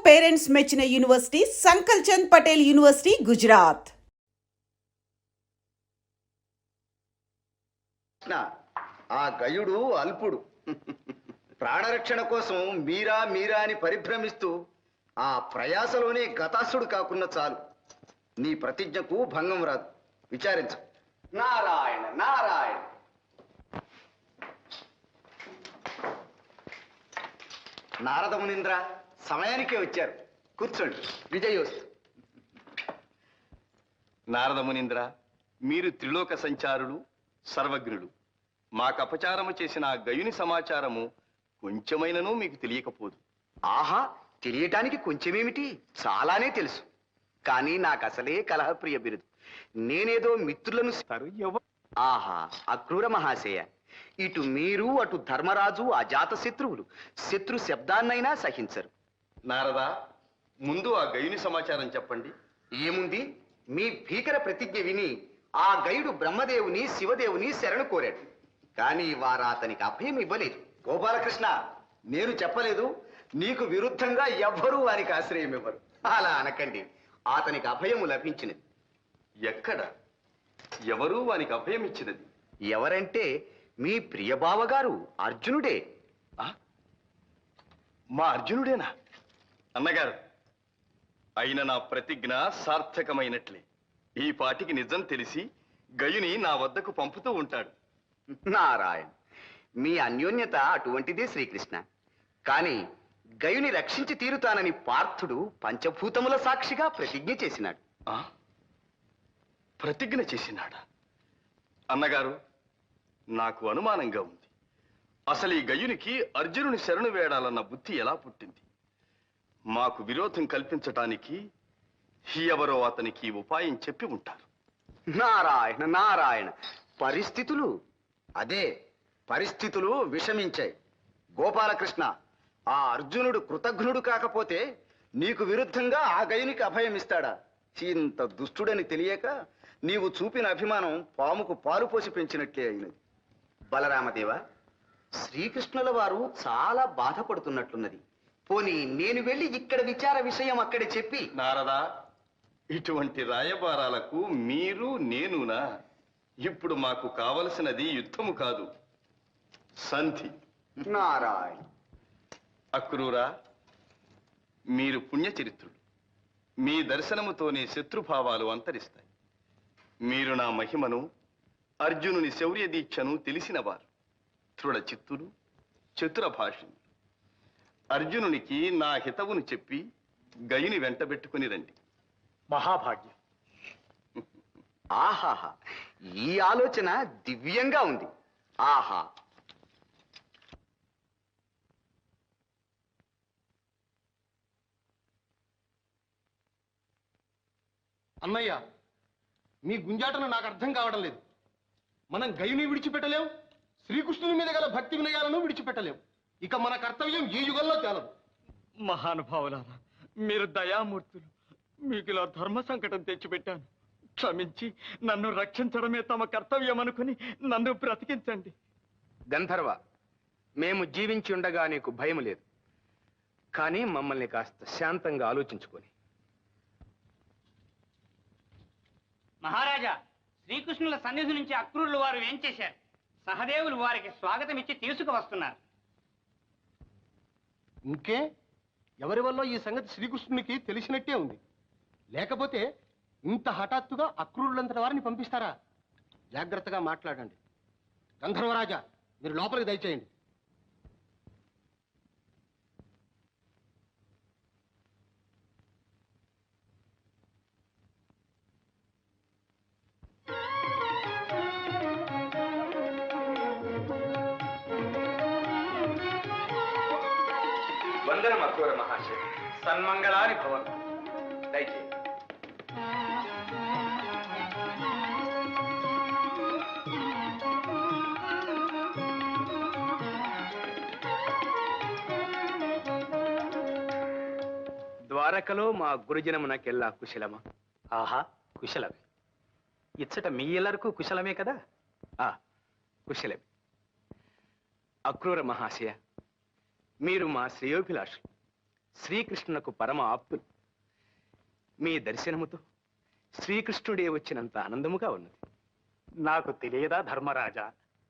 Parents మెచ్చిన university సంకల్ Chand Patel university Gujarat. ఆ గయుడు అల్పుడు ప్రాణరక్షణ కోసం మీరా మీరా అని పరిభ్రమిస్తూ ఆ ప్రయాసలోనే గతాసుడు కాకున్న చాలు. నీ ప్రతిజ్ఞకు భంగం రాదు, విచారించు. నారాయణ నారాయణ. నారద మునీంద్ర సమయానికే వచ్చారు, కూర్చోండి. విజయోస్తు. నారద మునీంద్ర, మీరు త్రిలోక సంచారులు, సర్వజ్ఞులు. మాకపచారము చేసిన ఆ గయుని సమాచారము కొంచెమైనను మీకు తెలియకపోదు. ఆహా, తెలియటానికి కొంచెమేమిటి, చాలానే తెలుసు. కానీ నాకు అసలే కలహప్రియ బిరుదు. నేనేదో మిత్రులను. ఆహా, అక్రూర మహాశయ, ఇటు మీరు అటు ధర్మరాజు అజాత శత్రువులు. శత్రు శబ్దాన్నైనా సహించరు. నారద, ముందు ఆ గయుని సమాచారం చెప్పండి. ఏముంది, మీ భీకర ప్రతిజ్ఞ విని ఆ గయుడు బ్రహ్మదేవుని శివదేవుని శరణు కోరాడు. కానీ వారు అతనికి అభయం ఇవ్వలేదు. గోపాలకృష్ణ, నేను చెప్పలేదు, నీకు విరుద్ధంగా ఎవ్వరూ వారికి ఆశ్రయం ఇవ్వరు. అలా అనకండి, అతనికి అభయము లభించినది. ఎక్కడ, ఎవరు వానికి అభయం ఇచ్చినది? ఎవరంటే మీ ప్రియబావగారు అర్జునుడే. మా అర్జునుడేనా? అన్నగారు, అయిన నా ప్రతిజ్ఞ సార్థకమైనట్లే. ఈ పాటికి నిజం తెలిసి గయుని నా వద్దకు పంపుతూ ఉంటాడు. నారాయణ, మీ అన్యోన్యత అటువంటిదే శ్రీకృష్ణ. కానీ గయుని రక్షించి తీరుతానని పార్థుడు పంచభూతముల సాక్షిగా ప్రతిజ్ఞ చేసినాడు. ప్రతిజ్ఞ చేసినాడా? అన్నగారు, నాకు అనుమానంగా ఉంది. అసలు ఈ గయునికి అర్జునుని శరణు వేడాలన్న బుద్ధి ఎలా పుట్టింది? మాకు విరోధం కల్పించటానికి ఎవరో అతనికి ఉపాయం చెప్పి ఉంటారు. నారాయణ నారాయణ, పరిస్థితులు పరిస్థితులు విషమించాయి. గోపాలకృష్ణ, ఆ అర్జునుడు కృతజ్ఞుడు కాకపోతే నీకు విరుద్ధంగా ఆ గయునికి అభయం ఇస్తాడా? ఇంత దుష్టుడని తెలియక నీవు చూపిన అభిమానం పాముకు పాలు పోసి పెంచినట్లే అయినది. బలరామదేవ, శ్రీకృష్ణుల వారు చాలా బాధపడుతున్నట్లున్నది. పోనీ నేను వెళ్ళి ఇక్కడ విచార విషయం అక్కడే చెప్పి. నారదా, ఇటువంటి రాయబారాలకు మీరు నేనునా? ఇప్పుడు మాకు కావలసినది యుద్ధము కాదు, సంధి. నారాయణ. అక్రూరా, మీరు పుణ్యచరిత్రులు. మీ దర్శనముతోనే శత్రుభావాలు అంతరిస్తాయి. మీరు నా మహిమను, అర్జునుని శౌర్య దీక్షను తెలిసినవారు. దృఢ చిత్తులు, చతుర భాషిణి. అర్జునునికి నా హితవును చెప్పి గయుని వెంటబెట్టుకుని రండి. మహాభాగ్యం. ఆహాహా, ఈ ఆలోచన దివ్యంగా ఉంది. ఆహా. అన్నయ్య, మీ గుంజాటను నాకు అర్థం కావడం లేదు. మనం గయుని విడిచిపెట్టలేం, శ్రీకృష్ణుని మీద గల భక్తి వినయాలను విడిచిపెట్టలేం. ఇక మన కర్తవ్యం ఈ యుగంలో తేలదు. మహానుభావులారా, మీరు దయామూర్తులు. మీకు ఇలా ధర్మ సంకటం తెచ్చిపెట్టాను. క్షమించి నన్ను రక్షించడమే తమ కర్తవ్యం అనుకుని నన్ను బ్రతికించండి. గంధర్వ, మేము జీవించి ఉండగా నీకు భయం లేదు. కానీ మమ్మల్ని కాస్త శాంతంగా ఆలోచించుకొని. మహారాజా, శ్రీకృష్ణుల సన్నిధి నుంచి అక్రూరులు వారు ఏం చేశారు? సహదేవులు వారికి స్వాగతం ఇచ్చి తీసుకువస్తున్నారు. ఇంకే, ఎవరి వల్ల ఈ సంగతి శ్రీకృష్ణునికి తెలిసినట్టే ఉంది. లేకపోతే ఇంత హఠాత్తుగా అక్రూరులంతటి వారిని పంపిస్తారా? జాగ్రత్తగా మాట్లాడండి. గంధర్వరాజా, మీరు లోపలికి దయచేయండి. వందనం అక్రూర మహాశయ. సన్మంగళాని భవన్. దయచేయండి. ద్వారకలో మా గురుజనమునకెల్లా కుశలమా? ఆహా, కుశలమే. ఇచ్చట మీ ఎల్లరకు కుశలమే కదా? కుశలమే. అక్రూర మహాశయ, మీరు మా శ్రేయోభిలాషులు. శ్రీకృష్ణునకు పరమ ఆప్తులు. మీ దర్శనముతో శ్రీకృష్ణుడే వచ్చినంత ఆనందముగా ఉన్నది. నాకు తెలియదా ధర్మరాజా,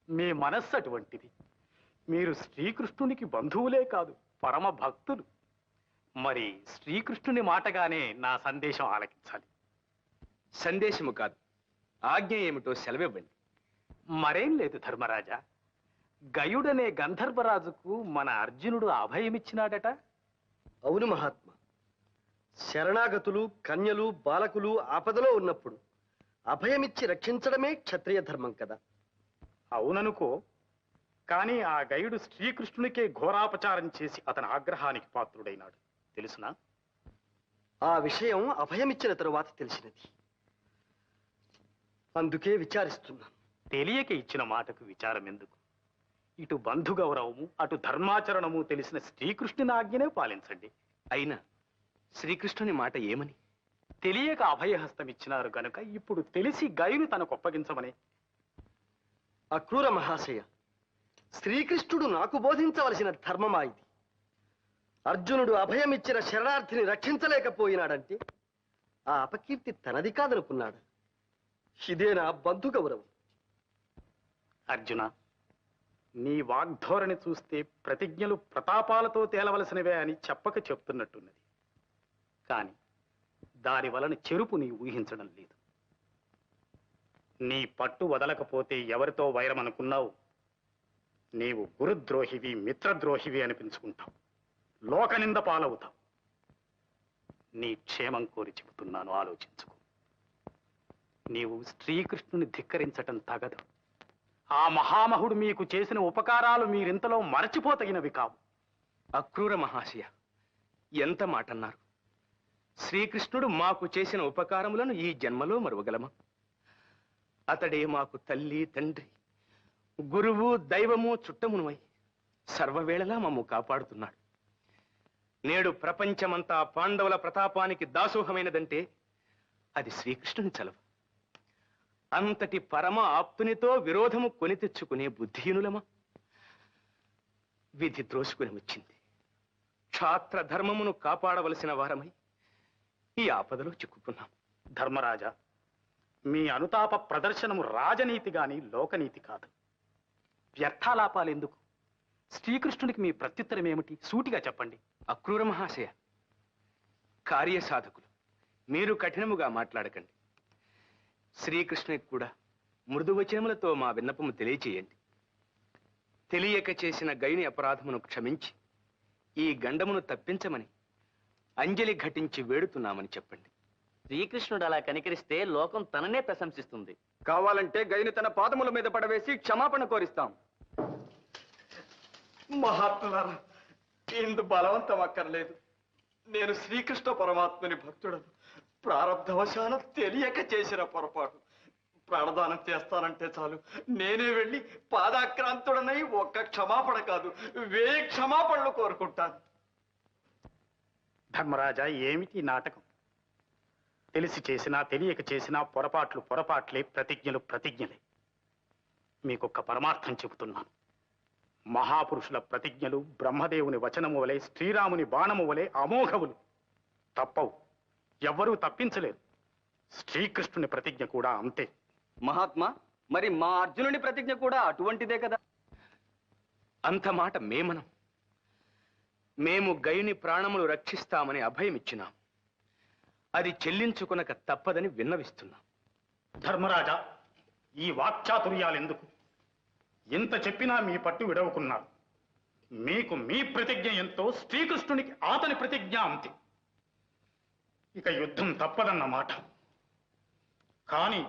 మీ మనస్సు అటువంటిది. మీరు శ్రీకృష్ణునికి బంధువులే కాదు, పరమ భక్తులు. మరి శ్రీకృష్ణుని మాటగానే నా సందేశం ఆలకించాలి. సందేశము కాదు, ఆజ్ఞ ఏమిటో సెలవివ్వండి. మరేం లేదు ధర్మరాజా, గయుడనే గంధర్వరాజుకు మన అర్జునుడు అభయమిచ్చినాడట. అవును మహాత్మా. శరణాగతులు, కన్యలు, బాలకులు ఆపదలో ఉన్నప్పుడు అభయమిచ్చి రక్షించడమే క్షత్రియ ధర్మం కదా. అవుననుకో, కానీ ఆ గయుడు శ్రీకృష్ణునికే ఘోరాపచారం చేసి అతని ఆగ్రహానికి పాత్రుడైనాడు. తెలుసునా? ఆ విషయం అభయమిచ్చిన తరువాత తెలిసినది. అందుకే విచారిస్తున్నాను. తెలియక ఇచ్చిన మాటకు విచారం ఎందుకు? ఇటు బంధు గౌరవము, అటు ధర్మాచరణము తెలిసిన శ్రీకృష్ణుని ఆజ్ఞనే పాలించండి. అయినా శ్రీకృష్ణుని మాట ఏమని? తెలియక అభయహస్తం ఇచ్చినారు గనుక ఇప్పుడు తెలిసి గయుని తనకు ఒప్పగించమని. అక్రూర మహాశయ, శ్రీకృష్ణుడు నాకు బోధించవలసిన ధర్మమా ఇది? అర్జునుడు అభయమిచ్చిన శరణార్థిని రక్షించలేకపోయినాడంటే ఆ అపకీర్తి తనది కాదనుకున్నాడు. ఇదేనా బంధు గౌరవం? అర్జున, నీ వాగ్ధోరణి చూస్తే ప్రతిజ్ఞలు ప్రతాపాలతో తేలవలసినవే అని చెప్పక చెప్తున్నట్టున్నది. కాని దాని వలన చెరుపు నీ ఊహించడం లేదు. నీ పట్టు వదలకపోతే ఎవరితో వైరమనుకున్నావు? నీవు గురుద్రోహివి, మిత్రద్రోహివి అనిపించుకుంటావు, లోకనింద పాలవుతావు. నీ క్షేమం కోరి చెబుతున్నాను, ఆలోచించుకో. నీవు శ్రీకృష్ణుని ధిక్కరించటం తగదు. ఆ మహామహుడు మీకు చేసిన ఉపకారాలు మీరింతలో మరచిపోతగినవి కావు. అక్రూర మహాశయ, ఎంత మాటన్నారు! శ్రీకృష్ణుడు మాకు చేసిన ఉపకారములను ఈ జన్మలో మరువగలమా? అతడే మాకు తల్లి, తండ్రి, గురువు, దైవము, చుట్టమునుమై సర్వవేళలా మమ్ము కాపాడుతున్నాడు. నేడు ప్రపంచమంతా పాండవుల ప్రతాపానికి దాసోహమైనదంటే అది శ్రీకృష్ణుని చలవ. అంతటి పరమ ఆప్తునితో విరోధము కొని తెచ్చుకునే బుద్ధిహీనులమా? విధి త్రోసుకుని వచ్చింది. క్షాత్ర ధర్మమును కాపాడవలసిన వారమై ఈ ఆపదలో చిక్కుకున్నాం. ధర్మరాజా, మీ అనుతాప ప్రదర్శనము రాజనీతి గాని లోకనీతి కాదు. వ్యర్థాలాపాలు ఎందుకు? శ్రీకృష్ణుడికి మీ ప్రత్యుత్తరం ఏమిటి? సూటిగా చెప్పండి. అక్రూర మహాశయ, కార్యసాధకులు మీరు కఠినముగా మాట్లాడకండి. శ్రీకృష్ణునికి కూడా మృదువచనములతో మా విన్నపము తెలియచేయండి. తెలియక చేసిన గయుని అపరాధమును క్షమించి ఈ గండమును తప్పించమని అంజలి ఘటించి వేడుతున్నామని చెప్పండి. శ్రీకృష్ణుడు అలా కనికరిస్తే లోకం తననే ప్రశంసిస్తుంది. కావాలంటే గైని తన పాదముల మీద పడవేసి క్షమాపణ కోరిస్తాం. మహాత్ములారా, ఇందు బలవంతం అక్కర్లేదు. నేను శ్రీకృష్ణ పరమాత్మని భక్తుడను. ప్రారంధవశాన తెలియక చేసిన పొరపాటు. ప్రాణదానం చేస్తానంటే చాలు, నేనే వెళ్ళి పాదాక్రాంతుడనై ఒక్క క్షమాపణ కాదు 1000 క్షమాపణలు కోరుకుంటాను. ధర్మరాజా, ఏమిటి నాటకం? తెలిసి చేసినా తెలియక చేసినా పొరపాట్లు పొరపాట్లే, ప్రతిజ్ఞలు ప్రతిజ్ఞలే. మీకొక్క పరమార్థం చెబుతున్నాను. మహాపురుషుల ప్రతిజ్ఞలు బ్రహ్మదేవుని వచనము వలె, శ్రీరాముని బాణము వలె అమోఘవులు. తప్పవు, ఎవ్వరూ తప్పించలేరు. శ్రీకృష్ణుని ప్రతిజ్ఞ కూడా అంతే. మహాత్మా, మరి మా అర్జునుని ప్రతిజ్ఞ కూడా అటువంటిదే కదా? అంత మాట మేమనం. మేము గయుని ప్రాణములు రక్షిస్తామని అభయమిచ్చినాం. అది చెల్లించుకొనక తప్పదని విన్నవిస్తున్నాం. ధర్మరాజా, ఈ వాక్చాతుర్యాలెందుకు? ఎంత చెప్పినా మీ పట్టు విడవకున్నారు. మీకు మీ ప్రతిజ్ఞ ఎంతో, శ్రీకృష్ణునికి అతని ప్రతిజ్ఞ అంతే. ఇక యుద్ధం తప్పదన్న మాట. కానీ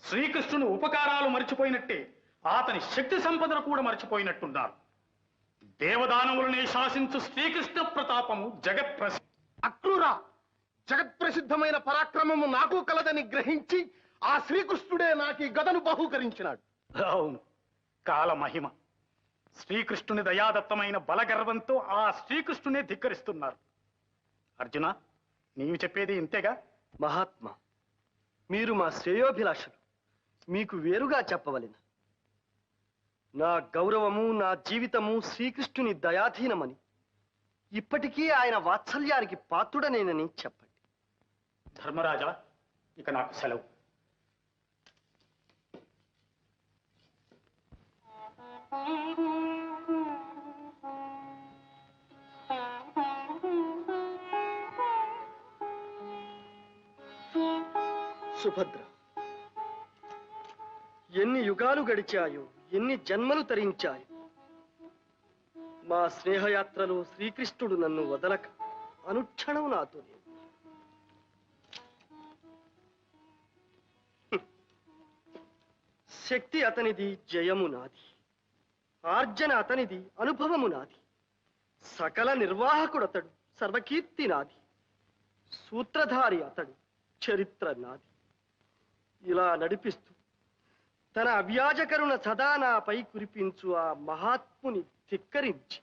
శ్రీకృష్ణుని ఉపకారాలు మర్చిపోయినట్టే అతని శక్తి సంపదను కూడా మర్చిపోయినట్టున్నారు. దేవదానవులనే శాసించు శ్రీకృష్ణ ప్రతాపము జగత్ప్రసిద్ధి. అక్రూరా, జగత్ప్రసిద్ధమైన పరాక్రమము నాకు కలదని గ్రహించి ఆ శ్రీకృష్ణుడే నాకు ఈ గదను బహూకరించినాడు. అవును, కాలమహిమ. శ్రీకృష్ణుని దయాదత్తమైన బలగర్వంతో ఆ శ్రీకృష్ణునే ధిక్కరిస్తున్నారు. అర్జున, నీవు చెప్పేది ఇంతేగా? మహాత్మా, మీరు మా శ్రేయోభిలాషులు, మీకు వేరుగా చెప్పవలెను. నా గౌరవము, నా జీవితము శ్రీకృష్ణుని దయాధీనమని ఇప్పటికీ ఆయన వాత్సల్యానికి పాత్రుడనేనని చెప్పండి. ధర్మరాజా, ఇక నాకు సెలవు. సుభద్ర, ఎన్ని యుగాలు గడిచాయో, ఎన్ని జన్మలు తరించాయో, మా స్నేహయాత్రలో శ్రీకృష్ణుడు నన్ను వదలక అనుక్షణం నాతోనే. శక్తి అతనిది, జయము నాది. ఆర్జన అతనిది, అనుభవము నాది. సకల నిర్వాహకుడు అతడు, సర్వకీర్తి నాది. సూత్రధారి అతడు, చరిత్ర నాది. ఇలా నడిపిస్తూ తన అవ్యాజకరుణ సదా నాపై కురిపించు ఆ మహాత్ముని ధిక్కరించి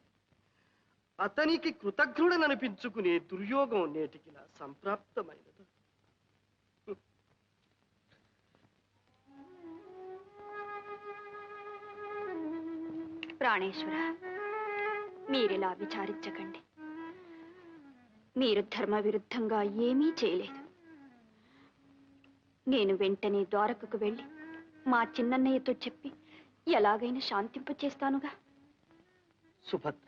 అతనికి కృతజ్ఞుడననిపించుకునే దుర్యోగం నేటికి నా సంప్రాప్తమైనది. ప్రాణేశ్వర, మీరిలా విచారించకండి. మీరు ధర్మ విరుద్ధంగా ఏమీ చేయలేదు. నేను వెంటనే ద్వారకకు వెళ్ళి మా చిన్నన్నయ్యతో చెప్పి ఎలాగైనా శాంతింపచేస్తానుగా. సుభద్ర,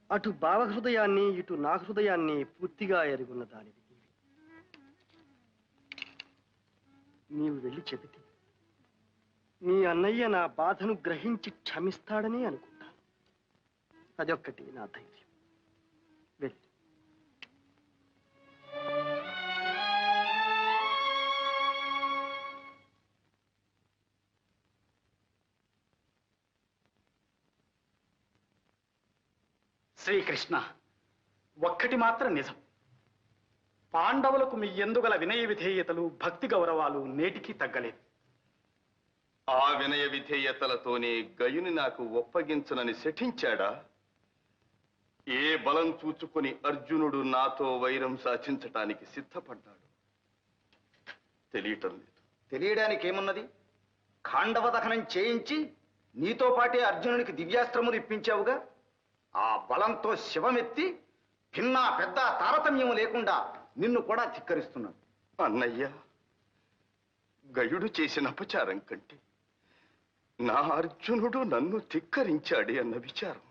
అటు భావహృదయాన్ని, ఇటు నా హృదయాన్ని పూర్తిగా ఎరుగున్న దానివి నీవు వెళ్ళి చెబితే నీ అన్నయ్య నా బాధను గ్రహించి క్షమిస్తాడని అనుకుంటాను. అదొక్కటి నా ధైర్యం. వెళ్ళి. శ్రీకృష్ణ, ఒక్కటి మాత్రం నిజం. పాండవులకు మీ ఎందుగల వినయ విధేయతలు, భక్తి గౌరవాలు నేటికి తగ్గలేదు. ఆ వినయ విధేయతలతోనే గయుని నాకు ఒప్పగించనని శఠించాడా? ఏ బలం చూచుకుని అర్జునుడు నాతో వైరం సాధించటానికి సిద్ధపడ్డాడు? తెలియటం లేదు. తెలియడానికి ఏమున్నది? ఖాండవ దహనం చేయించి నీతో పాటే అర్జునునికి దివ్యాస్త్రములు ఇప్పించావుగా. ఆ బలంతో శివమెత్తి భిన్నా పెద్ద తారతమ్యం లేకుండా నిన్ను కూడా ధిక్కరిస్తున్నాడు. అన్నయ్య, గయుడు చేసిన అపచారం కంటే నా అర్జునుడు నన్ను ధిక్కరించాడే అన్న విచారం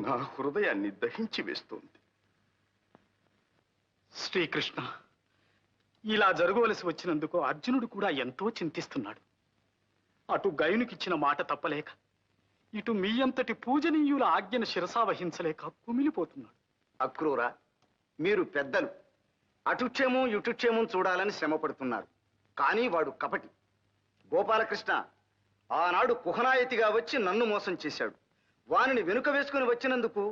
నా హృదయాన్ని దహించి వేస్తోంది. శ్రీకృష్ణ, ఇలా జరగవలసి వచ్చినందుకు అర్జునుడు కూడా ఎంతో చింతిస్తున్నాడు. అటు గయునికిచ్చిన మాట తప్పలేక, ఇటు మీ అంతటి పూజనీయుల ఆజ్ఞను శిరసావహించలేక కుమిలిపోతున్నాడు. అక్రూర, మీరు పెద్దలు అటుక్షేమం ఇటుక్షేమం చూడాలని శ్రమ పడుతున్నారు. కానీ వాడు కపటి. గోపాలకృష్ణ ఆనాడు కుహనాయతిగా వచ్చి నన్ను మోసం చేశాడు. వానిని వెనుక వేసుకుని వచ్చినందుకు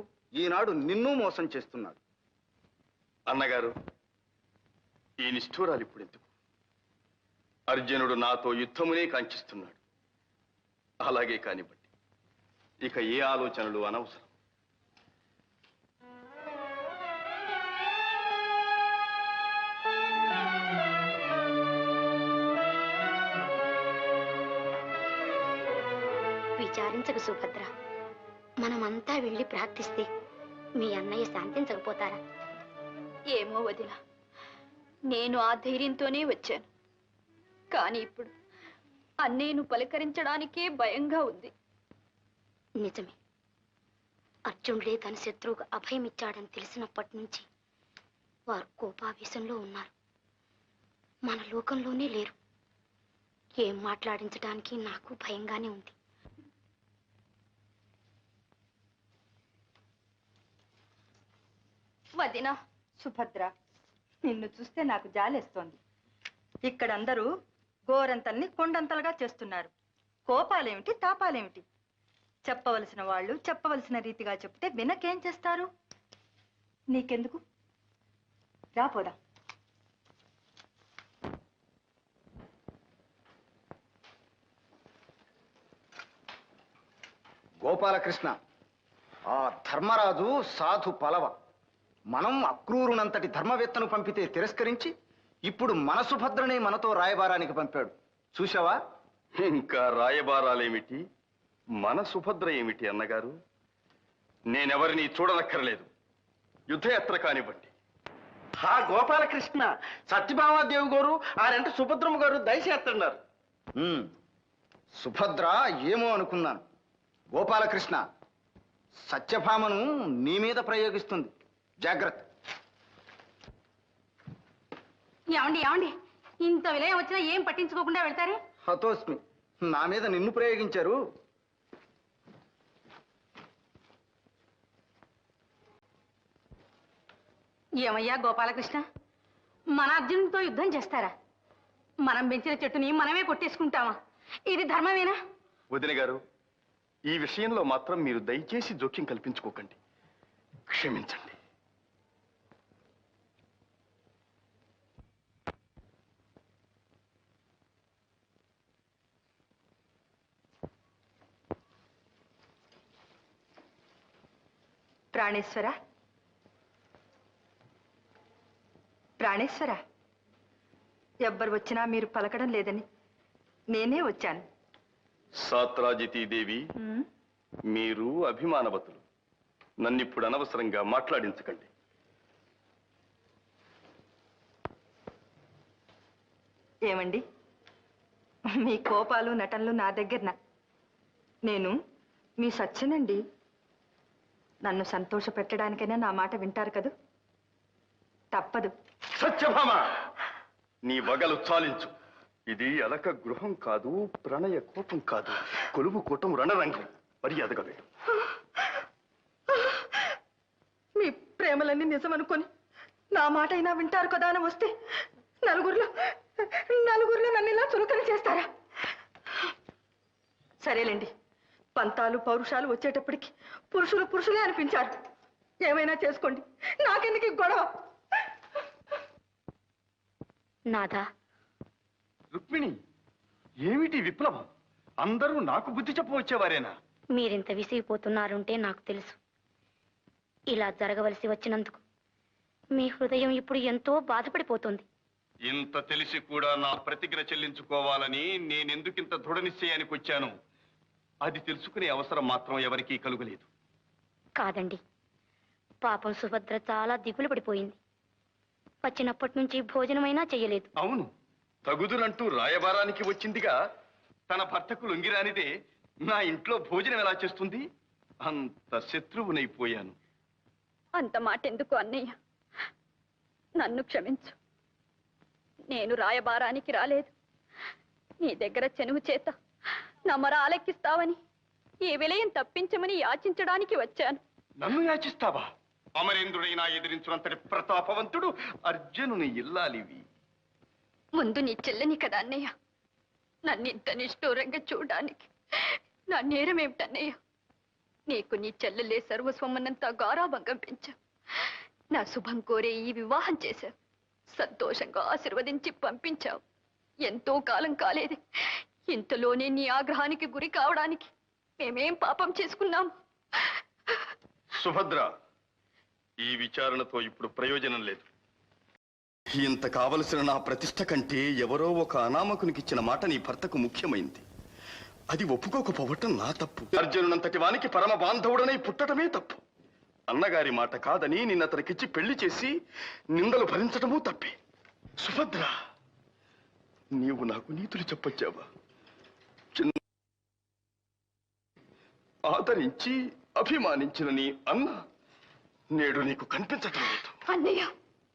ఈనాడు నిన్ను మోసం చేస్తున్నాడు. అన్నగారు, ఈ నిష్ఠూరాలు ఇప్పుడెందుకు? అర్జునుడు నాతో యుద్ధమునే కాంక్షిస్తున్నాడు. అలాగే కానివ్వండి, ఇక ఏ ఆలోచనలు అనవసరం. విచారించకు సుభద్ర. మనమంతా వెళ్ళి ప్రార్థిస్తే మీ అన్నయ్య శాంతించకపోతారా? ఏమో వదిన, నేను ఆ ధైర్యంతోనే వచ్చాను. కానీ ఇప్పుడు అన్నయ్యను పలకరించడానికే భయంగా ఉంది. నిజమే, అర్జునుడే తన శత్రువుకు అభయమిచ్చాడని తెలిసినప్పటి నుంచి వారు కోపావేశంలో ఉన్నారు. మన లోకంలోనే లేరు. ఏం మాట్లాడించడానికి నాకు భయంగానే ఉంది. వదినా, సుభద్ర, నిన్ను చూస్తే నాకు జాలేస్తోంది. ఇక్కడందరూ గోరంతల్ని కొండంతలుగా చేస్తున్నారు. కోపాలేమిటి, తాపాలేమిటి? చెప్పవలసిన వాళ్ళు చెప్పవలసిన రీతిగా చెప్తే వినకేం చేస్తారు? నీకెందుకు? రాపోదా. గోపాలకృష్ణ, ఆ ధర్మరాజు సాధు పలవ. మనం అక్రూరునంతటి ధర్మవేత్తను పంపితే తిరస్కరించి ఇప్పుడు మన సుభద్రనే మనతో రాయబారానికి పంపాడు. చూశావా? ఇంకా రాయబారాలేమిటి, మన సుభద్ర ఏమిటి అన్నగారు? నేనెవరిని చూడనక్కర్లేదు. యుద్ధయాత్ర కానివ్వండి. గోపాలకృష్ణ, సత్యభామాదేవి గారు ఆరంటే సుభద్రమ్మ గారు దయచేస్తున్నారు. సుభద్ర ఏమో అనుకున్నాను. గోపాలకృష్ణ సత్యభామను నీ మీద ప్రయోగిస్తుంది. జాగ్రత్త. ఏమండి ఏమండి, ఇంత విలయం వచ్చినా ఏం పట్టించుకోకుండా వెళ్తారే? హతోస్మి, నా మీద నిన్ను ప్రయోగించారు. ఏమయ్యా గోపాలకృష్ణ, మన అర్జునుడితో యుద్ధం చేస్తారా? మనం పెంచిన చెట్టుని మనమే కొట్టేసుకుంటామా? ఇది ధర్మమేనా? వదిన గారు, ఈ విషయంలో మాత్రం మీరు దయచేసి జోక్యం కల్పించుకోకండి. క్షమించండి. ప్రాణేశ్వర, ప్రాణేశ్వర, ఎవ్వరు వచ్చినా మీరు పలకడం లేదని నేనే వచ్చాను. సాత్రాజితీదేవి, మీరు అభిమానవతులు. నన్నిప్పుడు అనవసరంగా మాట్లాడించకండి. ఏమండి, మీ కోపాలు నటనలు నా దగ్గర. నేను మీ సత్యనండి. నన్ను సంతోష పెట్టడానికైనా నా మాట వింటారు కదూ? తప్పదు. సత్యభామ, నీ వగలు చాలించు. ఇది అలక గృహం కాదు, ప్రణయ కోపం కాదు, కొలువు కూటం రణరంగం. మర్యాదగా వెళ్ళు. మీ ప్రేమలన్నీ నిజమనుకొని నా మాట అయినా వింటారు కదా అని వస్తే నలుగురిలో నన్ను ఇలా చులకన చేస్తారా? సరేలేండి, పంతాలు పౌరుషాలు వచ్చేటప్పటికి పురుషులే అనిపించారు. ఏమైనా చేసుకోండి, నాకెందుకు ఈ గొడవ? నాదా, రుక్మిణి, ఏమిటి విప్లవం? అందరూ నాకు బుద్ధి చెప్పవచ్చేవారేనా? మీరింత విసిగిపోతున్నారంటే నాకు తెలుసు. ఇలా జరగవలసి వచ్చినందుకు మీ హృదయం ఇప్పుడు ఎంతో బాధపడిపోతుంది. ఇంత తెలిసి కూడా నా ప్రతిజ్ఞ చెల్లించుకోవాలని నేనెందుకింత దృఢ నిశ్చయానికి వచ్చాను, అది తెలుసుకునే అవసరం మాత్రం ఎవరికీ కలుగలేదు. కాదండి, పాపం సుభద్ర చాలా దిగులు పడిపోయింది. వచ్చినప్పటి నుంచి భోజనమైనా చెయ్యలేదు. అవును, తగుదునంటూ రాయబారానికి వచ్చిందిగా. తన భర్తకు లొంగిరానిదే నా ఇంట్లో భోజనం ఎలా చేస్తుంది? అంత శత్రువునైపోయాను. అంత మాట ఎందుకు అన్నయ్య? నన్ను క్షమించు. నేను రాయబారానికి రాలేదు. నీ దగ్గర చెనువు చేత నా మొర ఆలెక్కిస్తావని, ఈ విలయం తప్పించమని యాచించడానికి వచ్చాను. నన్ను యాచిస్తావా? అమరేంద్రుడైనా ఎదిరించునంతటి ప్రతాపవంతుడు అర్జునుని ఇల్లాలివి. ముందు నీ చెల్లని కదా అన్నయ్య. నన్ను ఇంత నిష్ఠూరంగా చూడడానికి నా నేరమేమిటన్నయ్య? నీకు నీ చెల్లెలే సర్వస్వమన్నంతా గారాభంగం పెంచావు. నా శుభం కోరే ఈ వివాహం చేశావు. సంతోషంగా ఆశీర్వదించి పంపించావు. ఎంతో కాలం కాలేదు, ఇంతలోనే నీ ఆగ్రహానికి గురి కావడానికి మేమేం పాపం చేసుకున్నాం? సుభద్ర, ఈ విచారణతో ఇప్పుడు ప్రయోజనం లేదు. ఇంత కావలసిన నా ప్రతిష్ట కంటే ఎవరో ఒక అనామకునికిచ్చిన మాట నీ భర్తకు ముఖ్యమైంది. అది ఒప్పుకోకపోవటం నా తప్పు. అర్జునునంతటి వానికి పరమ బాంధవుడనై పుట్టడమే తప్పు. అన్నగారి మాట కాదని నిన్నతనికిచ్చి పెళ్లి చేసి నిందలు భరించటమూ తప్పే. సుభద్ర, నీవు నాకు నీతులు చెప్పొచ్చావా? ఆదరించి అభిమానించిన నీ అన్న నేడు నీకు కనిపించటం లేదు. అన్నయ్య,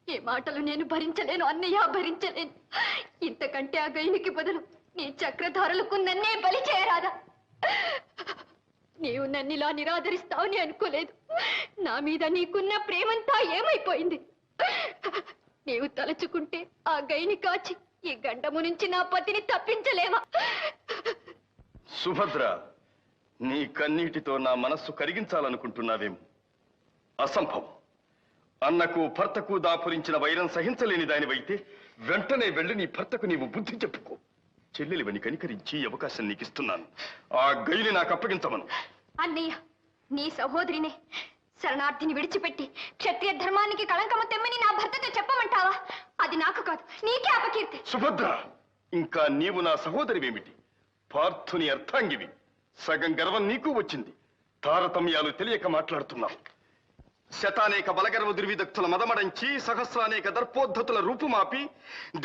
ఈ మాటలు నేను భరించలేను అన్నయ్య, భరించలేను. ఇంతకంటే ఆ గైనికి బదులు నీ చక్రధారులకు నన్నే బలి చేయరాదా? నీవు నన్నిలా నిరాదరిస్తావని అనుకోలేదు. నా మీద నీకున్న ప్రేమంతా ఏమైపోయింది? నీవు తలుచుకుంటే ఆ గైని కాచి ఈ గండము నుంచి నా పతిని తప్పించలేవా? సుభద్ర, నీ కన్నీటితో నా మనస్సు కరిగించాలనుకుంటున్నావేమో. అసంభవం. అన్నకు భర్తకు దాపురించిన వైరం సహించలేని దానివైతే వెంటనే వెళ్ళి నీ భర్తకు నీవు బుద్ధి చెప్పుకో. చెల్లెలివని కనికరించి అవకాశం నీకు ఇస్తున్నాను. ఆ గైని నాకు అప్పగించమను. అన్నయ్య, నీ సహోదరినే శరణార్థిని విడిచిపెట్టి క్షత్రియ ధర్మానికి కళంకము తెమ్మని నా భర్తతో చెప్పమంటావా? అది నాకు కాదు, నీకే అపకీర్తి. సుభద్ర, ఇంకా నీవు నా సహోదరివేమిటి? పార్థుని అర్థాంగివి. సగం గర్వం నీకు వచ్చింది. తారతమ్యాలు తెలియక మాట్లాడుతున్నావు. శతానేక బలగర్వ దుర్విదక్తుల మదమడంచి సహస్రానేక దర్పోద్ధతుల రూపుమాపి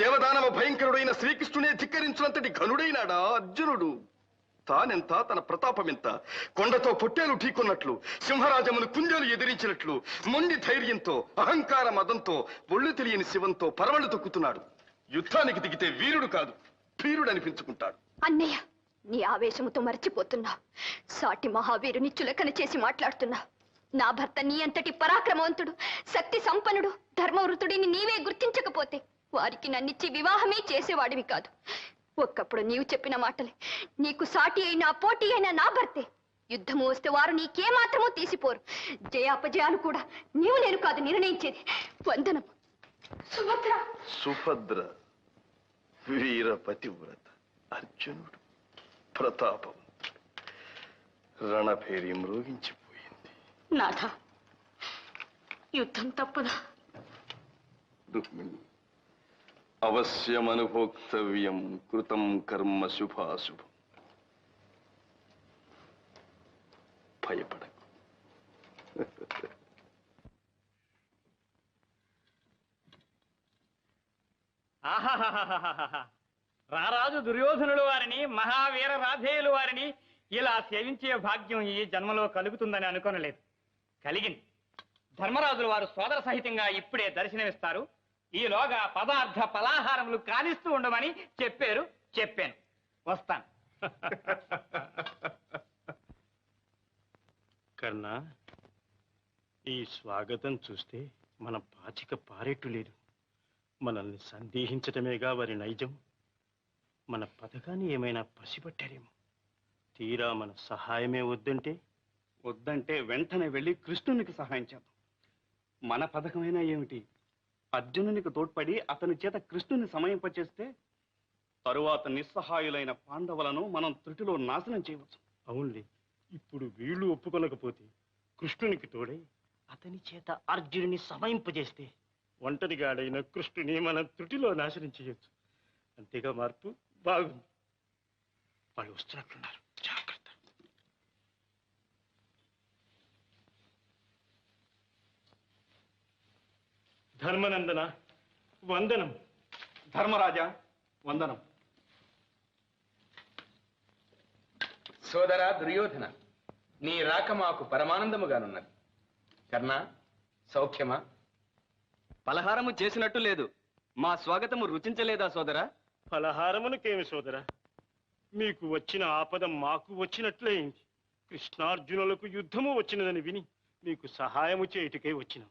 దేవదానవ భయంకరుడైన శ్రీకృష్ణునే ధిక్కరించినంతటి ఘనుడైనాడా అర్జునుడు? తానెంత, తన ప్రతాపమెంత? కొండతో పొట్టేలు ఢీకొన్నట్లు, సింహరాజమును కుంజలు ఎదిరించినట్లు మొండి ధైర్యంతో, అహంకార మదంతో, ఒళ్ళు తెలియని శివంతో పరవళ్ళు తొక్కుతున్నాడు. యుద్ధానికి దిగితే వీరుడు కాదు, భీరుడు అనిపించుకుంటాడు. అన్నయ్య, నీ ఆవేశముతో మర్చిపోతున్నావు. సాటి మహావీరుని చులకన చేసి మాట్లాడుతున్నావు. నా భర్త నీ అంతటి పరాక్రమవంతుడు, శక్తి సంపన్నుడు, ధర్మవృతుడిని నీవే గుర్తించకపోతే వారికి నన్నిచ్చి వివాహమే చేసేవాడివి కాదు. ఒక్కప్పుడు నీవు చెప్పిన మాటలే నీకు సాటి అయినా పోటీ అయినా నా భర్తే. యుద్ధము వస్తే వారు నీకేమాత్రమూ తీసిపోరు. జయాపజయాలు కూడా నీవు నేను కాదు నిర్ణయించేది. వందనం. సుభద్ర. సుభద్ర వీర పతివ్రత, అర్జునుడు ప్రతాపవంతుడు. రణభేరి మ్రోగించిపోయింది. నాథ, యుద్ధం తప్పదా? రుక్మిణి, అవశ్యమనుభోక్తవ్యం కృతం కర్మ శుభాశుభం. భయపడకు. ఆహాహాహాహాహా. రారాజు దుర్యోధనుడు వారిని, మహావీర రాధేయులు వారిని ఇలా సేవించే భాగ్యం ఈ జన్మలో కలుగుతుందని అనుకోనలేదు. కలిగింది. ధర్మరాజులు వారు సోదర సహితంగా ఇప్పుడే దర్శనమిస్తారు. ఈలోగా పదార్థ పలాహారములు కానిస్తూ ఉండమని చెప్పాను. వస్తాను. కర్ణ, ఈ స్వాగతం చూస్తే మన పాచిక పారేట్టు లేదు. మనల్ని సందేహించటమేగా వారి నైజం. మన పథకాన్ని ఏమైనా పసిపట్టారేమో. తీరా మన సహాయమే వద్దంటే వెంటనే వెళ్ళి కృష్ణునికి సహాయం చేద్దాం. మన పథకమైనా ఏమిటి? అర్జునునికి తోడ్పడి అతని చేత కృష్ణుని సమయింపచేస్తే తరువాత నిస్సహాయులైన పాండవులను మనం త్రుటిలో నాశనం చేయవచ్చు. అవునులే, ఇప్పుడు వీళ్ళు ఒప్పుకొనకపోతే కృష్ణునికి తోడై అతని చేత అర్జునుని సమయింపజేస్తే ఒంటరిగాడైన కృష్ణుని మనం త్రుటిలో నాశనం చేయొచ్చు. అంతేగా మార్పు? బాగుంది. వాళ్ళు వస్తున్నట్లున్నారు, జాగ్రత్త. ధర్మనందన వందనం. ధర్మరాజా వందనం. సోదరా దుర్యోధన, నీ రాక మాకు పరమానందముగానున్నది. కర్ణ, సౌఖ్యమా? పలహారము చేసినట్టు లేదు. మా స్వాగతము రుచించలేదా సోదరా? ఫలహారమునకేమి సోదరా, మీకు వచ్చిన ఆపద మాకు వచ్చినట్లయింది. కృష్ణార్జునులకు యుద్ధము వచ్చినదని విని మీకు సహాయము చేయుటకై వచ్చినాం.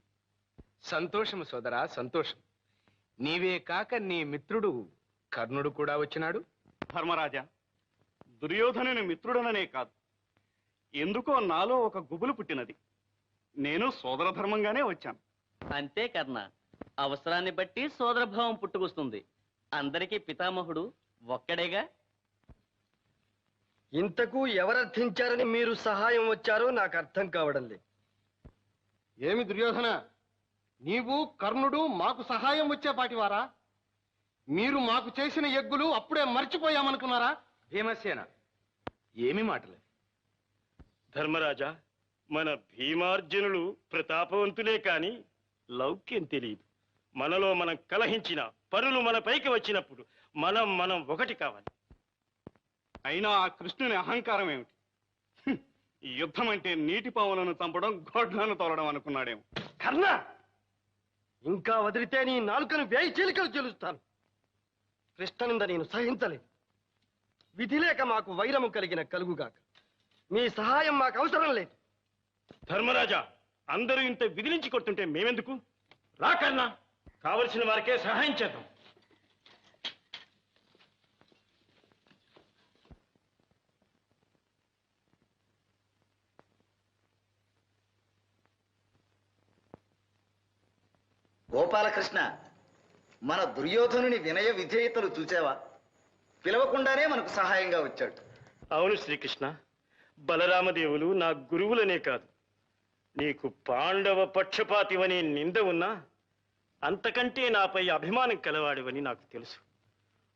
సంతోషము సోదరా, సంతోషం. నీవే కాక నీ మిత్రుడు కర్ణుడు కూడా వచ్చినాడు. ధర్మరాజా, దుర్యోధనుని మిత్రుడననే కాదు, ఎందుకో నాలో ఒక గుబులు పుట్టినది. నేను సోదర ధర్మంగానే వచ్చాను. అంతే కర్ణ, అవసరాన్ని బట్టి సోదరభావం పుట్టుకొస్తుంది. అందరికీ పితామహుడు ఒక్కడేగా. ఇంతకు ఎవరర్థించారని మీరు సహాయం వచ్చారో నాకు అర్థం కావడం లేదు. ఏమి దుర్యోధన, నీవు కర్ణుడు మాకు సహాయం వచ్చేపాటివారా? మీరు మాకు చేసిన యజ్ఞులు అప్పుడే మర్చిపోయామనుకున్నారా? భీమసేన, ఏమి మాటలు? ధర్మరాజా, మన భీమార్జునులు ప్రతాపవంతులే కాని లౌక్యం తెలియదు. మనలో మనం కలహించిన పరులు మన పైకి వచ్చినప్పుడు మనం ఒకటి కావాలి. అయినా ఆ కృష్ణుని అహంకారం ఏమిటి? ఈ యుద్ధం అంటే నీటి పావులను చంపడం, గోడ్లను తోలడం అనుకున్నాడేమో. కర్ణ, ఇంకా వదిలితే నీ నాలుకను వేయి చీలికలు చెలుస్తాను. కృష్ణనింద నేను సహించలేను. విధి లేక మాకు వైరము కలిగిన కలుగుగాక. మీ సహాయం మాకు అవసరం లేదు. ధర్మరాజా, అందరూ ఇంత విదిలించి కొడుతుంటే మేమెందుకు? రాకన్నా, కావలసిన వారికే సహాయం చేద్దాం. గోపాలకృష్ణ, మన దుర్యోధనుని వినయ విధేయతలు చూసావా? పిలవకుండానే మనకు సహాయంగా వచ్చాడు. అవును శ్రీకృష్ణ, బలరామదేవులు నా గురువులనే కాదు, నీకు పాండవ పక్షపాతివని నింద ఉన్నా అంతకంటే నాపై అభిమానం కలవాడివని నాకు తెలుసు.